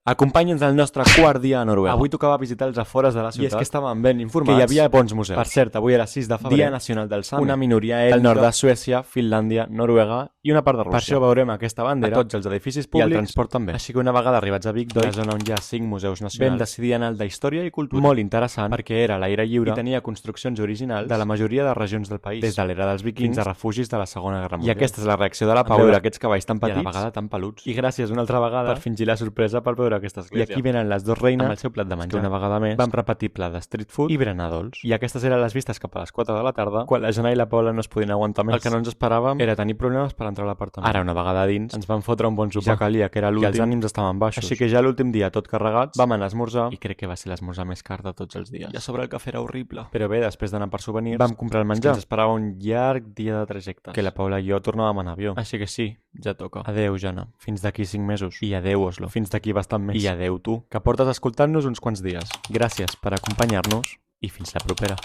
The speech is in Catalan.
Acompanya'ns al nostre quart dia a Noruega. Avui tocava visitar els afores de la ciutat. I és que estàvem ben informats que hi havia bons museus. Per cert, avui era 6 de febrer, Dia Nacional del Sami, una minoria ètnica del nord de Suècia, Finlàndia, Noruega i una part de Rússia. Per això veurem aquesta bandera a tots els edificis públics i el transport també. Així que una vegada arribats a Vic, la zona on hi ha 5 museus nacionals, vam decidir anar al d'Història i Cultura. Molt interessant perquè era a l'aire lliure i tenia construccions originals de la majoria de regions del país, des de l'era dels vikings fins a refugis de la Segona Guerra Mundial. I aquesta és la reacció de la Pau veure aquests cavalls tan petits i a la vegada tan peluts. I gràcies una altra vegada per fingir la sorpresa per veure aquesta església. I aquí venen les dues reines amb el seu plat de menjar. Una vegada més vam repetir plat de street food i berenar dolç. I aquestes eren les vistes cap a les 4 de la tarda, quan la Jana i la Paula no es podien aguantar més. El que no ens esperàvem era tenir problemes per entrar a l'apartament. Ara, una vegada dins, ens van fotre un bon sopar. Ja calia, que era l'últim, i els ànims estaven baixos. Així que ja l'últim dia, tot carregats, vam anar a esmorzar, i crec que va ser l'esmorzar més car de tots els dies. I a sobre el cafè era horrible. Però bé, després d'anar per souvenirs, vam comprar el menjar. Ens esperava un llarg dia de trajecte, que la Paula i jo tornàvem en avió. Així que sí, ja toca. Adeu, Jana. Fins d'aquí 5 mesos. I adeu, Oslo. Fins d'aquí bastant més. I adeu, tu, que portes escoltant-nos uns quants dies. Gràcies per acompanyar-nos i fins la propera.